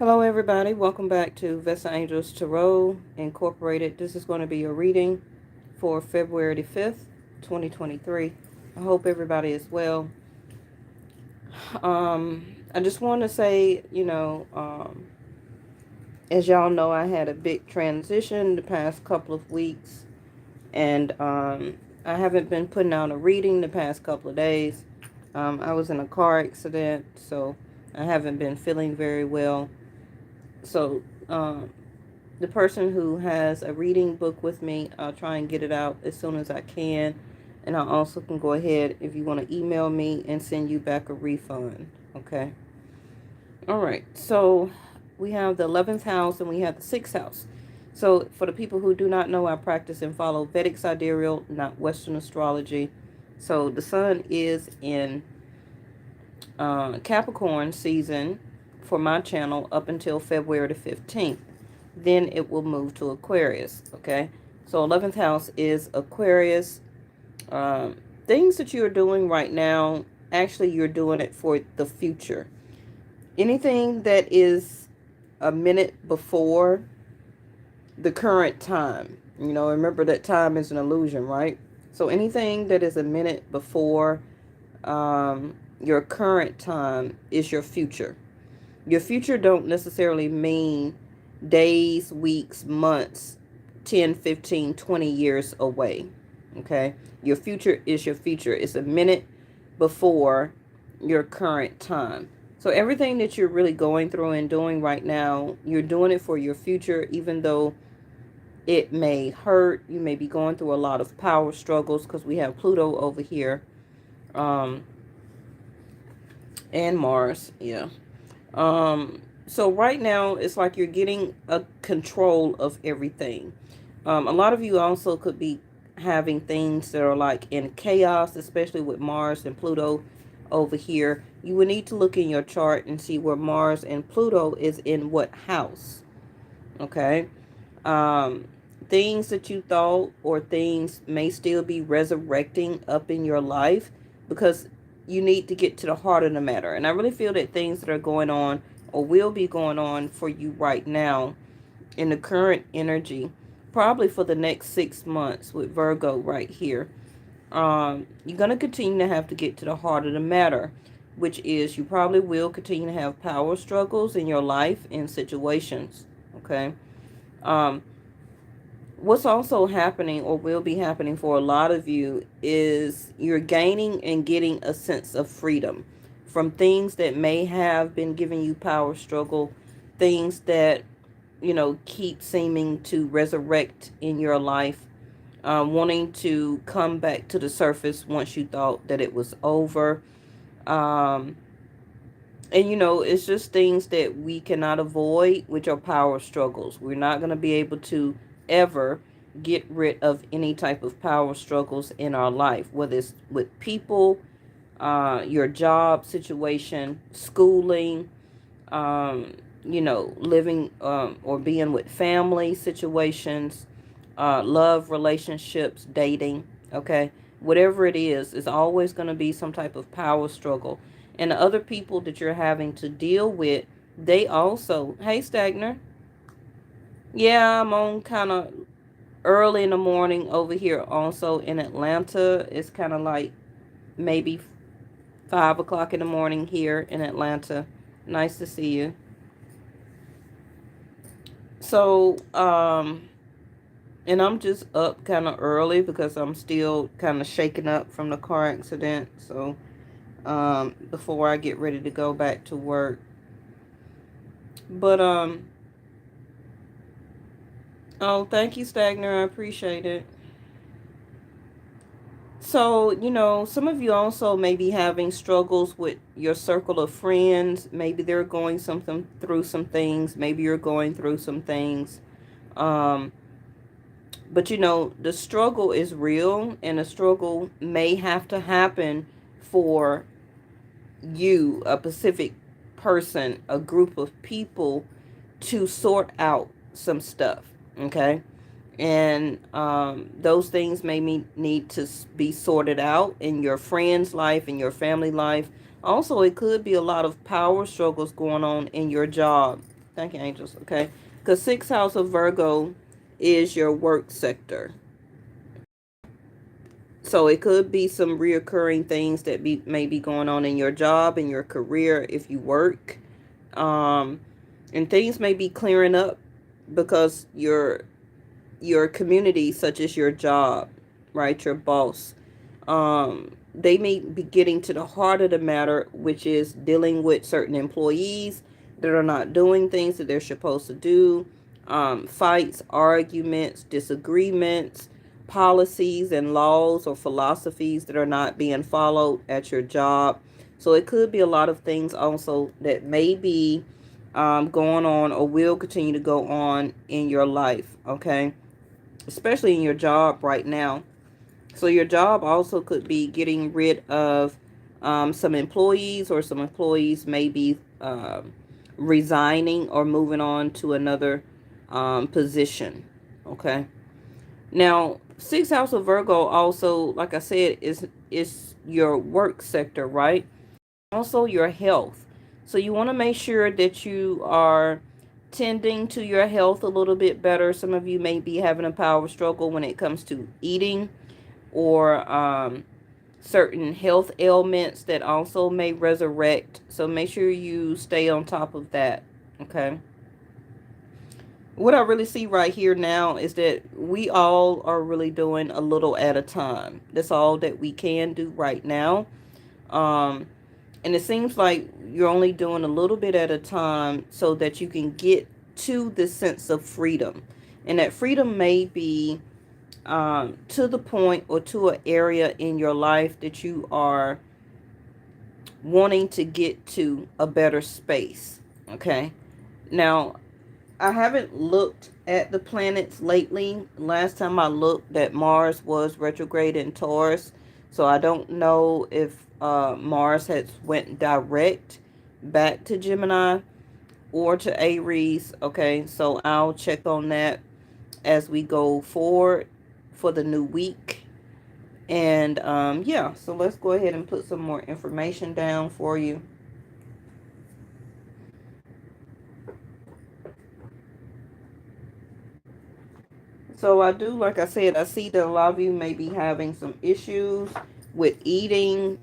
Hello, everybody. Welcome back to Vesta Angels Tarot Incorporated. This is going to be a reading for February the 5th, 2023. I hope everybody is well. I just want to say, as y'all know, I had a big transition the past couple of weeks, and I haven't been putting out a reading the past couple of days. I was in a car accident, so I haven't been feeling very well. So, the person who has a reading book with me, I'll try and get it out as soon as I can. And I also can go ahead if you want to email me and send you back a refund. Okay. All right. So we have the 11th house and we have the 6th house. So for the people who do not know, I practice and follow Vedic sidereal, not Western astrology. So the sun is in Capricorn season for my channel up until February the 15th. Then it will move to Aquarius. Okay, so 11th house is Aquarius. um, Things that you're doing right now, actually you're doing it for the future. Anything that is a minute before the current time, remember that time is an illusion, right? So anything that is a minute before your current time is your future. Your future don't necessarily mean days, weeks, months, 10, 15, 20 years away. Okay? Your future is your future. It's a minute before your current time. So everything that you're really going through and doing right now, you're doing it for your future, even though it may hurt. You may be going through a lot of power struggles because we have Pluto over here, um, and Mars. Yeah. So right now it's like you're getting a control of everything. A lot of you also could be having things that are like in chaos, especially with Mars and Pluto over here. You would need to look in your chart and see where Mars and Pluto is in what house. Okay. Um, Things that you thought or things may still be resurrecting up in your life because you need to get to the heart of the matter. And I really feel that things that are going on or will be going on for you right now in the current energy, probably for the next 6 months with Virgo right here, you're going to continue to have to get to the heart of the matter, which is you probably will continue to have power struggles in your life and situations. Okay. Um, what's also happening or will be happening for a lot of you is you're gaining and getting a sense of freedom from things that may have been giving you power struggle, things that, keep seeming to resurrect in your life, wanting to come back to the surface once you thought that it was over. Um, and, it's just things that we cannot avoid, which are power struggles. We're not going to be able to ever get rid of any type of power struggles in our life, whether it's with people, your job situation, schooling, living or being with family situations, love relationships, dating. Okay. Whatever it is, it's always going to be some type of power struggle. And the other people that you're having to deal with, they also, hey, Stagner. Yeah, I'm on kind of early in the morning over here also in Atlanta. It's kind of like maybe 5 o'clock in the morning here in Atlanta. Nice to see you. So, and I'm just up kind of early because I'm still kind of shaking up from the car accident. So, before I get ready to go back to work. But, oh, thank you, Stagner. I appreciate it. So, some of you also may be having struggles with your circle of friends. Maybe they're going something through some things. Maybe you're going through some things. Um, but the struggle is real, and the struggle may have to happen for you, a specific person, a group of people, to sort out some stuff. Okay. And those things may need to be sorted out in your friend's life, in your family life. Also, it could be a lot of power struggles going on in your job. Thank you, angels. Okay. Because sixth house of Virgo is your work sector. So it could be some reoccurring things that may be going on in your job, in your career, if you work. Um, and things may be clearing up because your community, such as your job, right, your boss, they may be getting to the heart of the matter, which is dealing with certain employees that are not doing things that they're supposed to do, fights, arguments, disagreements, policies and laws or philosophies that are not being followed at your job. So it could be a lot of things also that may be going on or will continue to go on in your life, okay? Especially in your job right now. So your job also could be getting rid of some employees, or some employees may be resigning or moving on to another position. Okay. Now, sixth house of Virgo also, like I said, is your work sector, right? Also your health. So you want to make sure that you are tending to your health a little bit better. Some of you may be having a power struggle when it comes to eating, or certain health ailments that also may resurrect. So make sure you stay on top of that. Okay. What I really see right here now is that we all are really doing a little at a time. That's all that we can do right now. Um, and it seems like you're only doing a little bit at a time so that you can get to this sense of freedom. And that freedom may be to the point or to an area in your life that you are wanting to get to a better space. Okay. Now, I haven't looked at the planets lately. Last time I looked, that Mars was retrograde in Taurus. So I don't know if Mars has went direct back to Gemini or to Aries. Okay. So I'll check on that as we go forward for the new week. And yeah, so let's go ahead and put some more information down for you. So I do, like I said, I see that a lot of you may be having some issues with eating.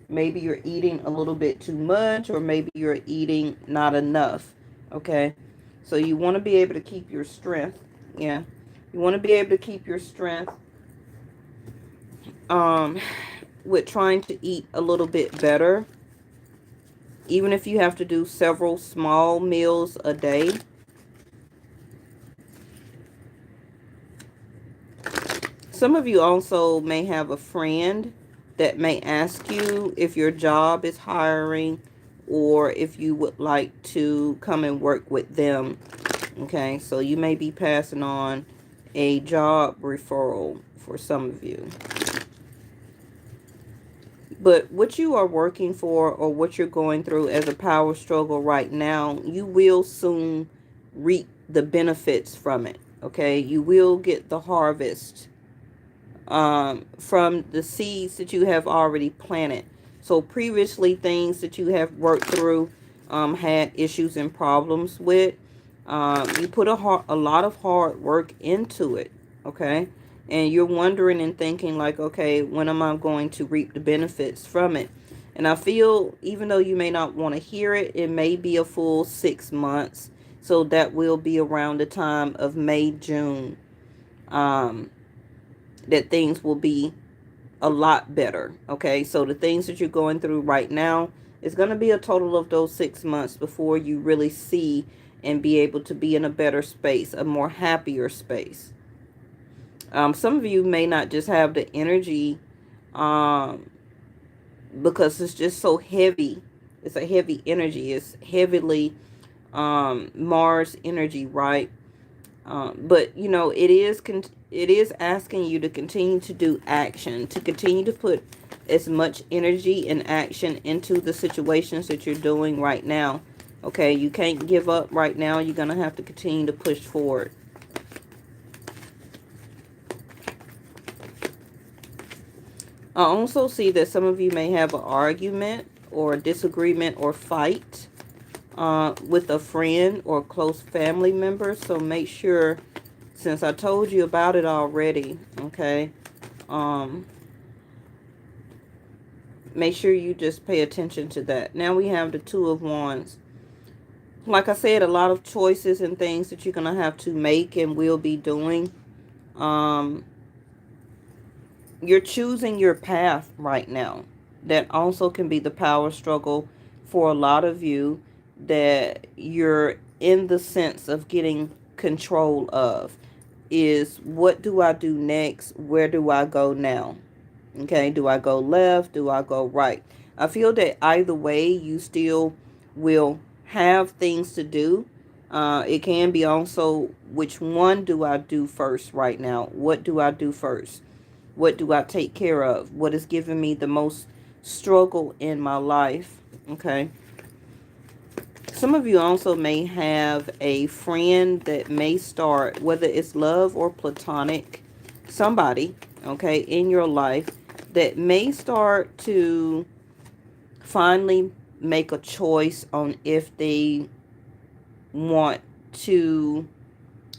Maybe you're eating a little bit too much, or maybe you're eating not enough. Okay. So you want to be able to keep your strength. Yeah. You want to be able to keep your strength um, with trying to eat a little bit better. Even if you have to do several small meals a day. Some of you also may have a friend that may ask you if your job is hiring, or if you would like to come and work with them. Okay, so you may be passing on a job referral for some of you. But what you are working for, or what you're going through as a power struggle right now, you will soon reap the benefits from it. Okay, you will get the harvest from the seeds that you have already planted. So previously, things that you have worked through, had issues and problems with, you put a lot of hard work into it. Okay. And you're wondering and thinking like, okay, when am I going to reap the benefits from it? And I feel, even though you may not want to hear it, it may be a full 6 months. So that will be around the time of May, June, that things will be a lot better. Okay. So the things that you're going through right now, it's going to be a total of those 6 months before you really see and be able to be in a better space, a more happier space. Some of you may not just have the energy because it's just so heavy. It's a heavy energy. It's heavily Mars energy, right? But you know, it is asking you to continue to do action, to continue to put as much energy and action into the situations that you're doing right now. Okay, you can't give up right now. You're gonna have to continue to push forward. I also see that some of you may have an argument or a disagreement or fight with a friend or close family member. So make sure, since I told you about it already, okay, um, make sure you just pay attention to that. Now we have the Two of Wands. Like I said, a lot of choices and things that you're going to have to make and will be doing. Um, you're choosing your path right now. That also can be the power struggle for a lot of you, that you're in the sense of getting control of. Is, what do I do next? Where do I go now? Okay, do I go left? Do I go right? I feel that either way, you still will have things to do. It can be also, which one do I do first right now? What do I do first? What do I take care of? What is giving me the most struggle in my life? Okay. Some of you also may have a friend that may start, whether it's love or platonic, somebody, okay, in your life that may start to finally make a choice on if they want to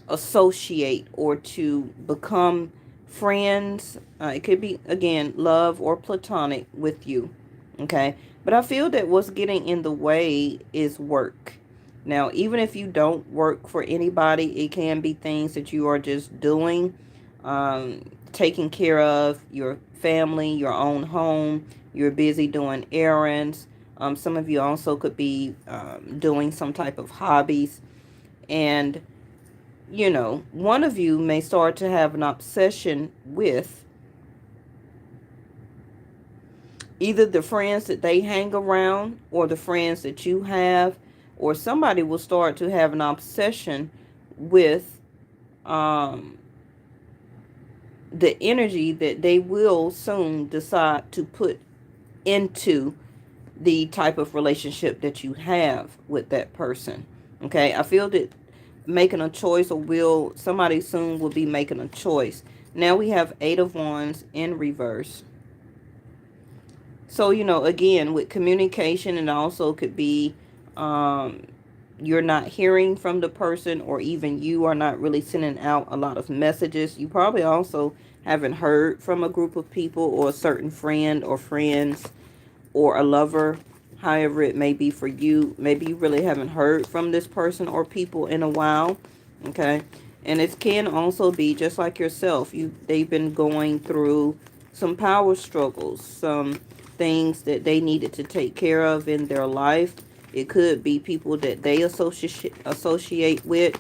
associate or to become friends. It could be, again, love or platonic with you. Okay. But I feel that what's getting in the way is work. Now, even if you don't work for anybody, it can be things that you are just doing, taking care of your family, your own home. You're busy doing errands. Some of you also could be doing some type of hobbies. And one of you may start to have an obsession with either the friends that they hang around or the friends that you have, or somebody will start to have an obsession with um, the energy that they will soon decide to put into the type of relationship that you have with that person. Okay, I feel that making a choice, or will somebody soon will be making a choice. Now we have Eight of Wands in reverse. So, again, with communication, it also could be you're not hearing from the person, or even you are not really sending out a lot of messages. You probably also haven't heard from a group of people, or a certain friend or friends, or a lover, however it may be for you. Maybe you really haven't heard from this person or people in a while. Okay. And it can also be just like yourself. They've been going through some power struggles, some things that they needed to take care of in their life. It could be people that they associate with.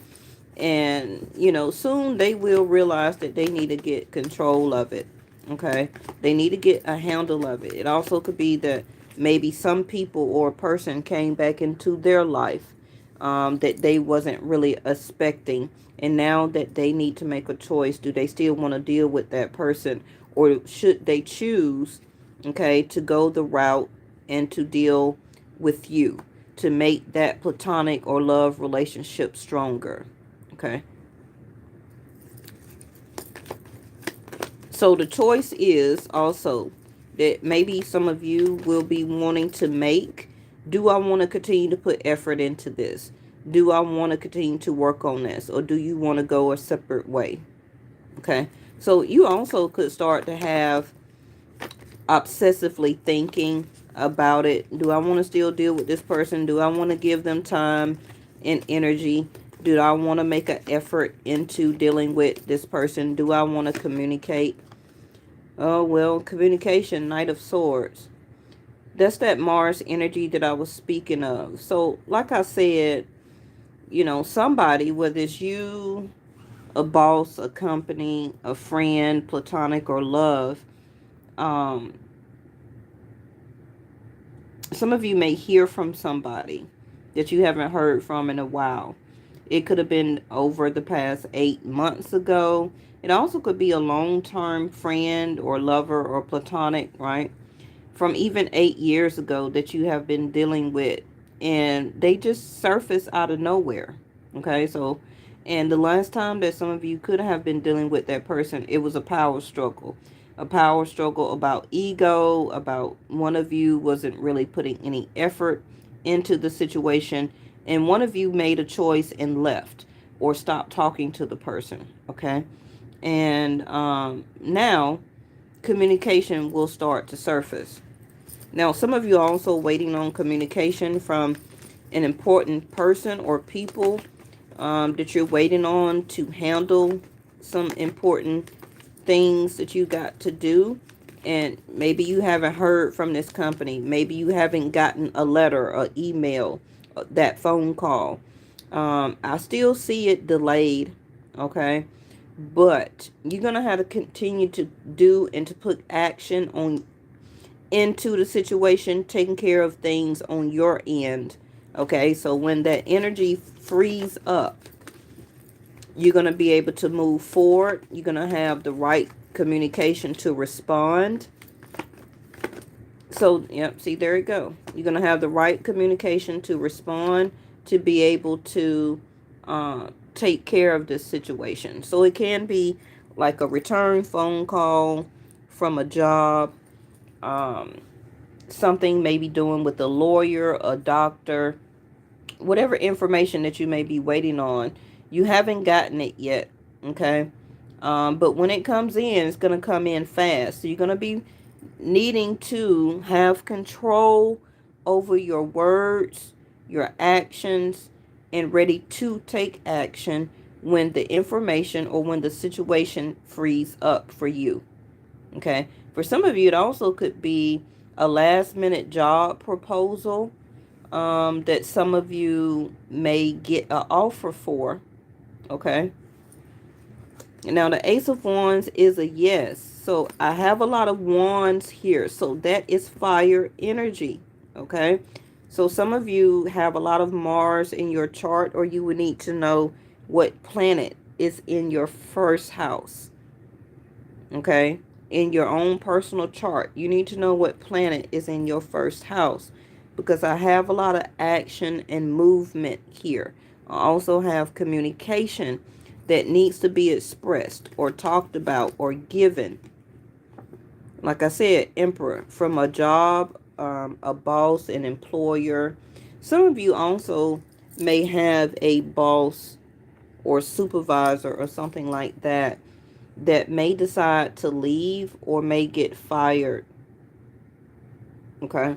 And, soon they will realize that they need to get control of it. Okay. They need to get a handle of it. It also could be that maybe some people or a person came back into their life that they wasn't really expecting. And now that they need to make a choice, do they still want to deal with that person, or should they choose, okay, to go the route and to deal with you to make that platonic or love relationship stronger? Okay. So the choice is also that maybe some of you will be wanting to make. Do I want to continue to put effort into this? Do I want to continue to work on this? Or do you want to go a separate way? Okay. So you also could start to have obsessively thinking about it. Do I want to still deal with this person? Do I want to give them time and energy? Do I want to make an effort into dealing with this person? Do I want to communicate? Oh, well, communication, Knight of Swords. That's that Mars energy that I was speaking of. So, like I said, somebody, whether it's you, a boss, a company, a friend, platonic or love, um, some of you may hear from somebody that you haven't heard from in a while. It could have been over the past 8 months ago. It also could be a long-term friend or lover or platonic, right? From even 8 years ago that you have been dealing with. And they just surface out of nowhere. Okay, so, and the last time that some of you could have been dealing with that person, it was a power struggle. A power struggle about ego, about one of you wasn't really putting any effort into the situation, and one of you made a choice and left or stopped talking to the person. Okay. And now communication will start to surface. Now, some of you are also waiting on communication from an important person or people that you're waiting on to handle some important things that you got to do. And maybe you haven't heard from this company. Maybe you haven't gotten a letter, or email, that phone call. I still see it delayed. Okay. But you're going to have to continue to do and to put action on into the situation, taking care of things on your end. Okay, so when that energy frees up, you're going to be able to move forward. You're going to have the right communication to respond. So, yep, see, there you go. You're going to have the right communication to respond, to be able to take care of this situation. So it can be like a return phone call from a job, something maybe doing with a lawyer, a doctor, whatever information that you may be waiting on. You haven't gotten it yet, okay? But when it comes in, it's going to come in fast. So you're going to be needing to have control over your words, your actions, and ready to take action when the information or when the situation frees up for you. Okay. For some of you, it also could be a last minute job proposal that some of you may get an offer for. Okay. Now, the Ace of Wands is a yes. So I have a lot of wands here. So that is fire energy. Okay. So some of you have a lot of Mars in your chart, or you would need to know what planet is in your first house. Okay. In your own personal chart, you need to know what planet is in your first house, because I have a lot of action and movement here. I also have communication that needs to be expressed or talked about or given. Like I said, Emperor, from a job, a boss, an employer. Some of you also may have a boss or supervisor or something like that that may decide to leave or may get fired. Okay.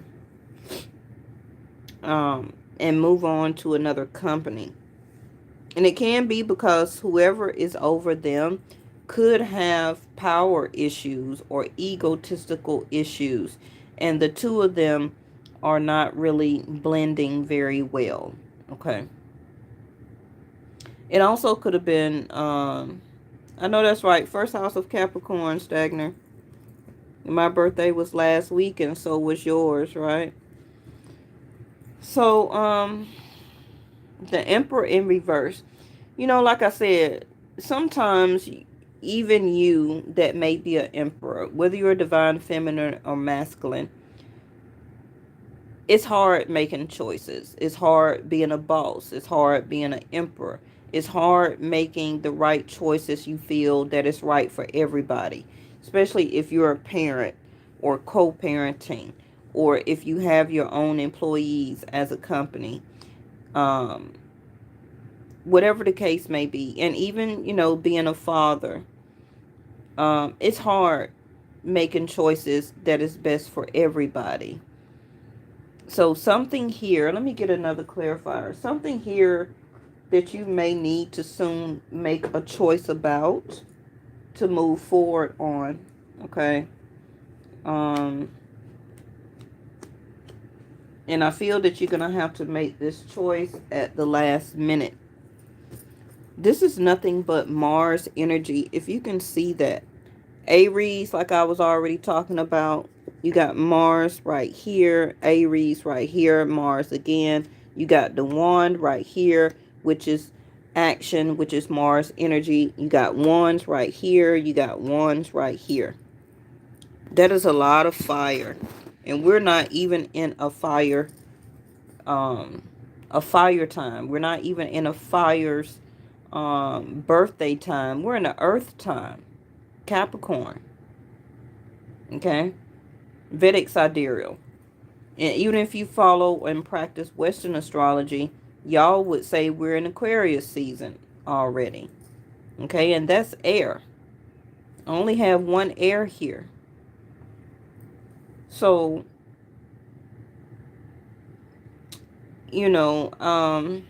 And move on to another company. And it can be because whoever is over them could have power issues or egotistical issues. And the two of them are not really blending very well. Okay. It also could have been, I know that's right, first house of Capricorn, Stagner. My birthday was last week, and so was yours, right? So, the Emperor in reverse. You know, like I said, sometimes even you that may be an emperor, whether you're a divine feminine or masculine, it's hard making choices. It's hard being a boss. It's hard being an emperor. It's hard making the right choices you feel that is right for everybody, especially if you're a parent or co-parenting, or if you have your own employees as a company. Whatever the case may be. And even, being a father, it's hard making choices that is best for everybody. So something here, let me get another clarifier. Something here that you may need to soon make a choice about to move forward on. Okay. And I feel that you're going to have to make this choice at the last minute. This is nothing but Mars energy. If you can see that. Aries, like I was already talking about, you got Mars right here, Aries right here, Mars again. You got the wand right here, which is action, which is Mars energy. You got wands right here. You got wands right here. That is a lot of fire. And we're not even in a fire time. We're not even in a fire's birthday time. We're in the earth time. Capricorn. Okay. Vedic sidereal. And even if you follow and practice Western astrology, y'all would say we're in Aquarius season already. Okay, and that's air. I only have one air here. So, you know,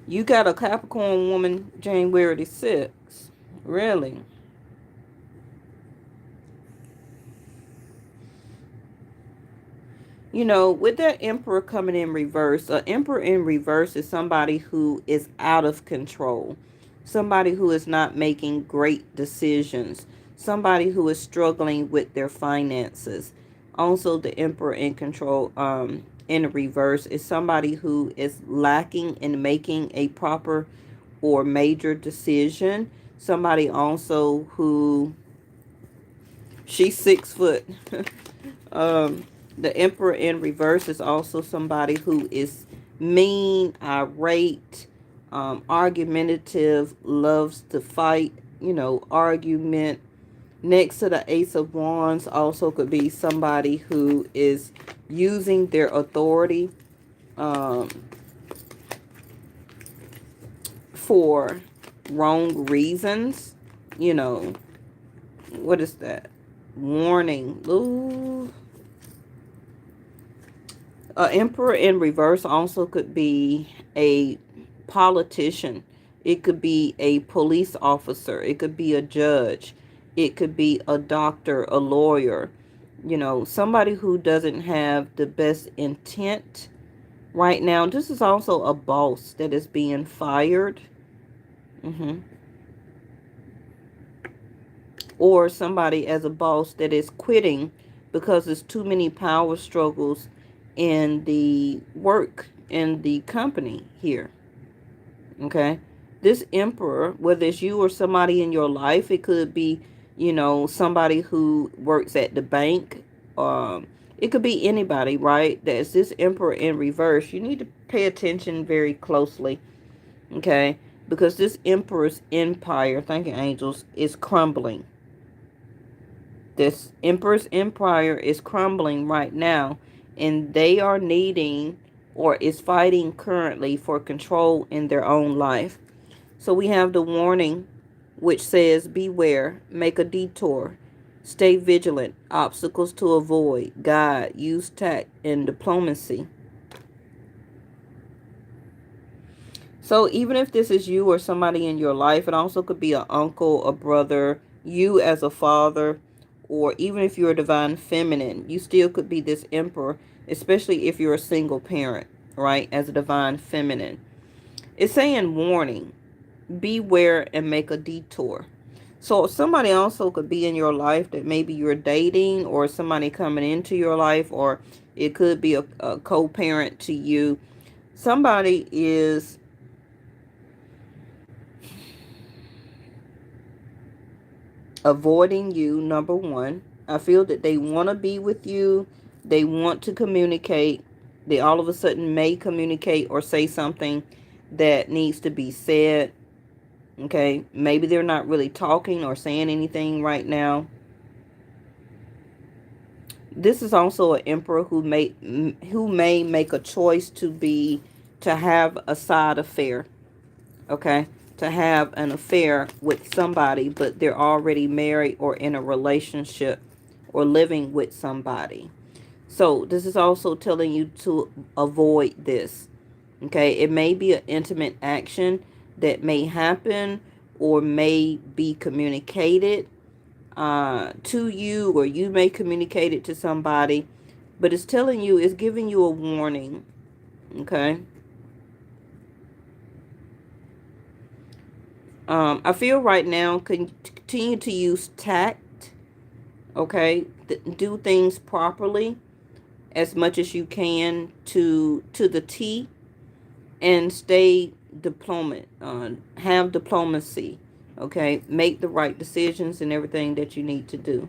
you got a Capricorn woman January the 6th. Really? You know, with that emperor coming in reverse, an emperor in reverse is somebody who is out of control, somebody who is not making great decisions, somebody who is struggling with their finances. Also, the emperor in control, in reverse, is somebody who is lacking in making a proper or major decision. Somebody also who, she's 6 foot. Um, the Emperor in reverse is also somebody who is mean, irate, argumentative, loves to fight, argument. Next to the Ace of Wands also could be somebody who is using their authority um, for wrong reasons. You know, what is that? Warning. Ooh. Emperor in reverse also could be a politician. It could be a police officer. It could be a judge. It could be a doctor, a lawyer. Somebody who doesn't have the best intent right now. This is also a boss that is being fired. hmm Or somebody as a boss that is quitting because there's too many power struggles in the work in the company here. Okay. This emperor, whether it's you or somebody in your life, it could be, somebody who works at the bank. It could be anybody, right? That's this emperor in reverse. You need to pay attention very closely. Okay. Because this emperor's empire, thank you, angels, is crumbling. This emperor's empire is crumbling right now, and they are needing or is fighting currently for control in their own life. So we have the warning, which says, beware, make a detour, stay vigilant, obstacles to avoid, guide, use tact and diplomacy. So even if this is you or somebody in your life, it also could be an uncle, a brother, you as a father, or even if you're a divine feminine, you still could be this emperor, especially if you're a single parent, right, as a divine feminine. It's saying warning, beware and make a detour. So somebody also could be in your life that maybe you're dating, or somebody coming into your life, or it could be a co-parent to you. Somebody is avoiding you, number one. I feel that they want to be with you. They want to communicate. They all of a sudden may communicate or say something that needs to be said. Okay. Maybe they're not really talking or saying anything right now. This is also an emperor who may make a choice to have a side affair. Okay, to have an affair with somebody, but they're already married or in a relationship or living with somebody. So this is also telling you to avoid this. Okay, it may be an intimate action that may happen or may be communicated to you, or you may communicate it to somebody, but it's telling you, it's giving you a warning. Okay. I feel right now, continue to use tact, okay? Do things properly as much as you can to the T, and stay diplomat. Have diplomacy, okay? Make the right decisions and everything that you need to do.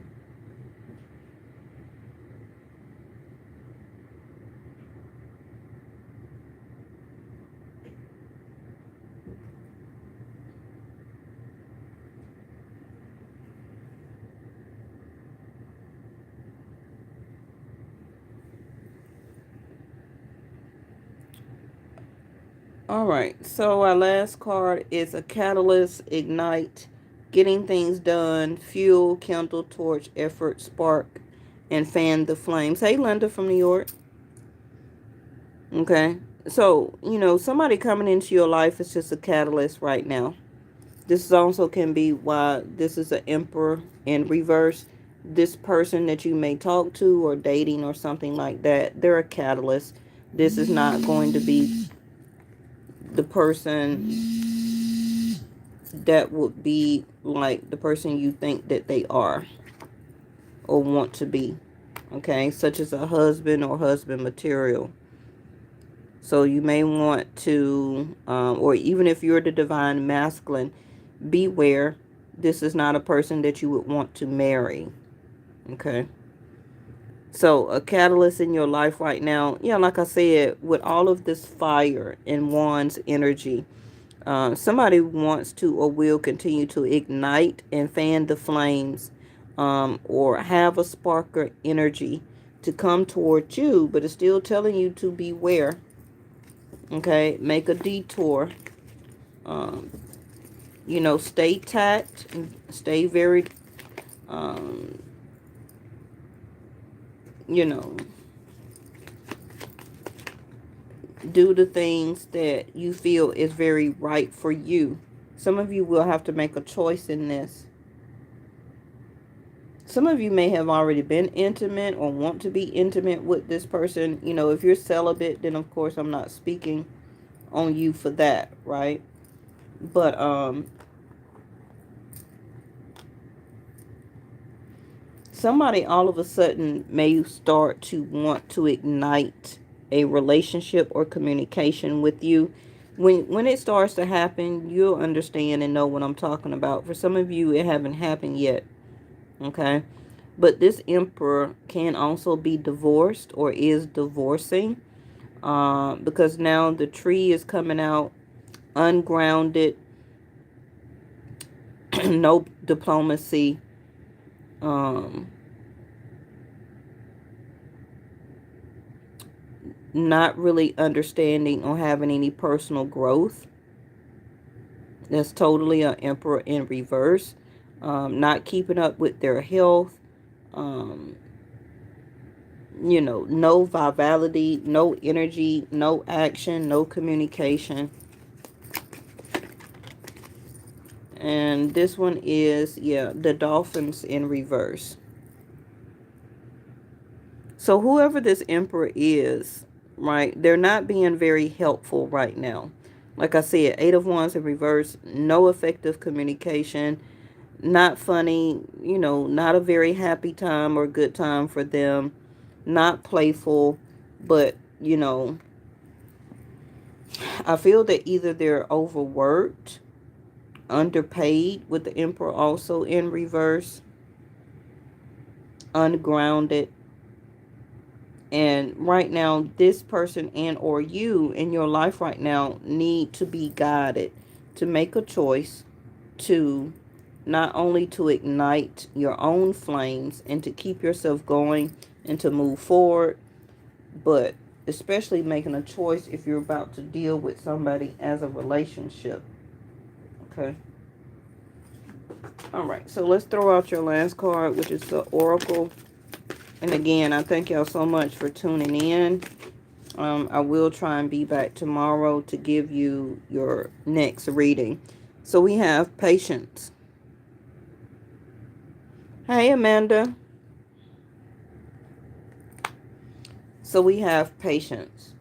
All right. So our last card is a catalyst, ignite, getting things done, fuel, kindle, torch, effort, spark, and fan the flames. Hey, Linda from New York. Okay. So, somebody coming into your life is just a catalyst right now. This also can be why this is an emperor in reverse. This person that you may talk to or dating or something like that, they're a catalyst. This is not going to be the person that would be like the person you think that they are or want to be. Okay, such as a husband or husband material. So you may want to, or even if you're the divine masculine, beware. This is not a person that you would want to marry. Okay. So a catalyst in your life right now, yeah, like I said, with all of this fire and wands energy, somebody wants to or will continue to ignite and fan the flames, or have a spark or energy to come towards you, but it's still telling you to beware. Okay, make a detour. Um, stay tact, stay very, um, you know, do the things that you feel is very right for you. Some of you will have to make a choice in this. Some of you may have already been intimate or want to be intimate with this person. If you're celibate, then of course I'm not speaking on you for that, right? But somebody all of a sudden may start to want to ignite a relationship or communication with you. When it starts to happen, you'll understand and know what I'm talking about. For some of you, it haven't happened yet. Okay. But this emperor can also be divorced or is divorcing, because now the tree is coming out ungrounded, no diplomacy, um, not really understanding or having any personal growth. That's totally an emperor in reverse. Not keeping up with their health. Um, no vitality, no energy, no action, no communication. And this one is, yeah, the dolphins in reverse. So whoever this emperor is, right, they're not being very helpful right now. Like I said, 8 of Wands in reverse, no effective communication, not funny, not a very happy time or good time for them, not playful, but, I feel that either they're overworked, underpaid with the emperor also in reverse, ungrounded. And right now, this person and or you in your life right now need to be guided to make a choice to not only to ignite your own flames and to keep yourself going and to move forward, but especially making a choice if you're about to deal with somebody as a relationship. Okay. All right. So let's throw out your last card, which is the Oracle. And again, I thank y'all so much for tuning in. I will try and be back tomorrow to give you your next reading. So we have patience. Hey, Amanda. So we have patience.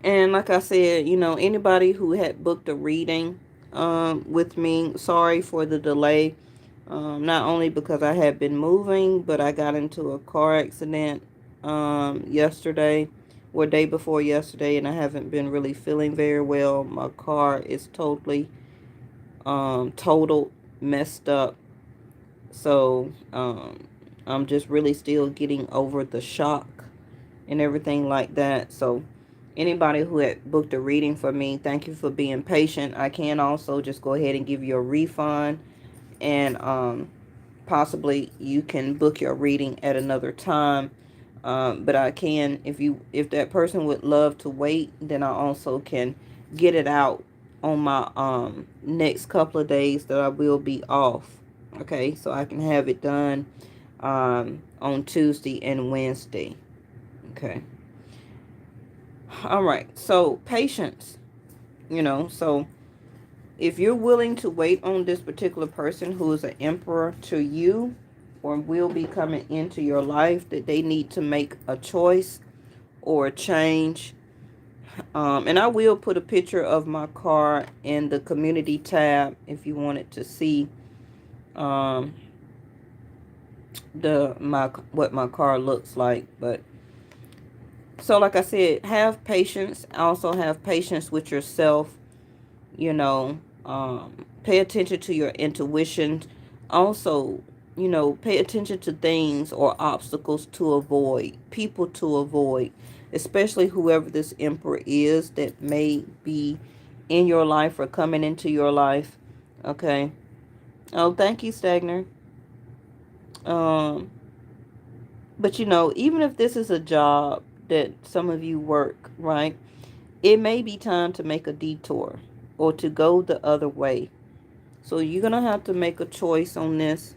And like I said, anybody who had booked a reading with me, sorry for the delay. Not only because I had been moving, but I got into a car accident yesterday or day before yesterday, and I haven't been really feeling very well. My car is totally totaled, messed up. So I'm just really still getting over the shock and everything like that. So anybody who had booked a reading for me, thank you for being patient. I can also just go ahead and give you a refund, and possibly you can book your reading at another time. But I can, if that person would love to wait, then I also can get it out on my next couple of days that I will be off. Okay, so I can have it done on Tuesday and Wednesday. Okay. All right. So patience, so if you're willing to wait on this particular person who is an emperor to you or will be coming into your life, that they need to make a choice or a change. And I will put a picture of my car in the community tab if you wanted to see um, what my car looks like. But so like I said, have patience. Also have patience with yourself. Pay attention to your intuition. Also, pay attention to things or obstacles to avoid, people to avoid, especially whoever this emperor is that may be in your life or coming into your life. Okay. Oh, thank you, Stagner. Um, but even if this is a job that some of you work, right? It may be time to make a detour or to go the other way. So you're going to have to make a choice on this.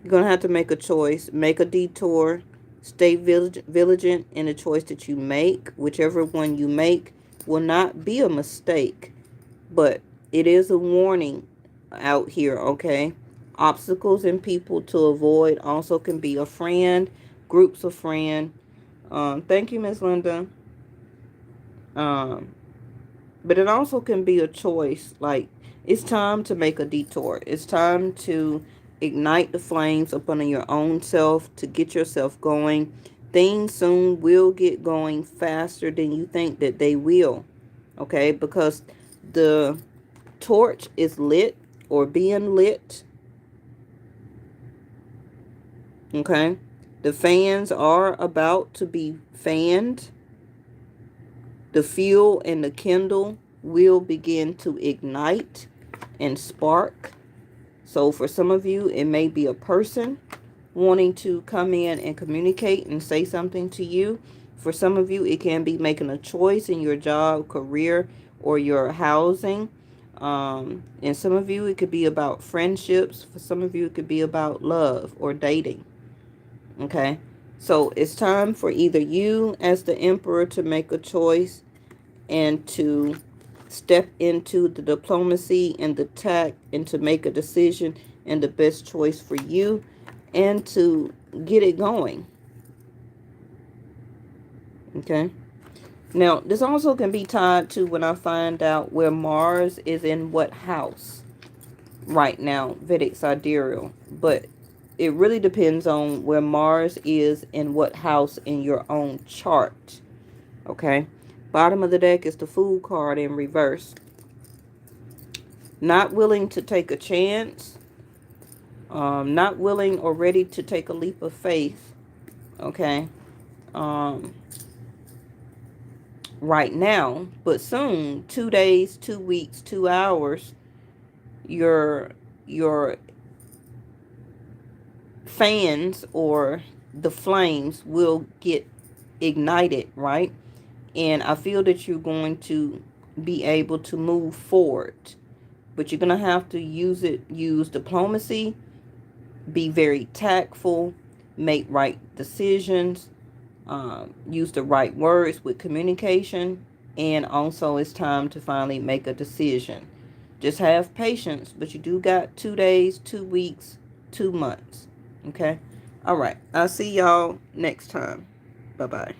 You're going to have to make a choice, make a detour, stay vigilant in the choice that you make. Whichever one you make will not be a mistake, but it is a warning out here, okay? Obstacles and people to avoid also can be a friend, groups of friends. Thank you, Miss Linda. Um, but it also can be a choice. Like, it's time to make a detour. It's time to ignite the flames upon your own self, to get yourself going. Things soon will get going faster than you think that they will. Okay? Because the torch is lit or being lit. Okay? The fans are about to be fanned. The fuel and the kindle will begin to ignite and spark. So for some of you, it may be a person wanting to come in and communicate and say something to you. For some of you, it can be making a choice in your job, career, or your housing. And some of you, it could be about friendships. For some of you, it could be about love or dating. Okay? So it's time for either you as the emperor to make a choice and to step into the diplomacy and the tact and to make a decision and the best choice for you and to get it going. Okay. Now, this also can be tied to when I find out where Mars is in what house right now, Vedic sidereal. But it really depends on where Mars is in what house in your own chart. Okay. Bottom of the deck is the Fool card in reverse. Not willing to take a chance. Not willing or ready to take a leap of faith. Okay. Right now. But soon, 2 days, 2 weeks, 2 hours, your fans or the flames will get ignited, right? And I feel that you're going to be able to move forward. But you're going to have to use diplomacy, be very tactful, make right decisions, use the right words with communication. And also it's time to finally make a decision. Just have patience, but you do got 2 days, 2 weeks, 2 months. Okay? All right. I'll see y'all next time. Bye-bye.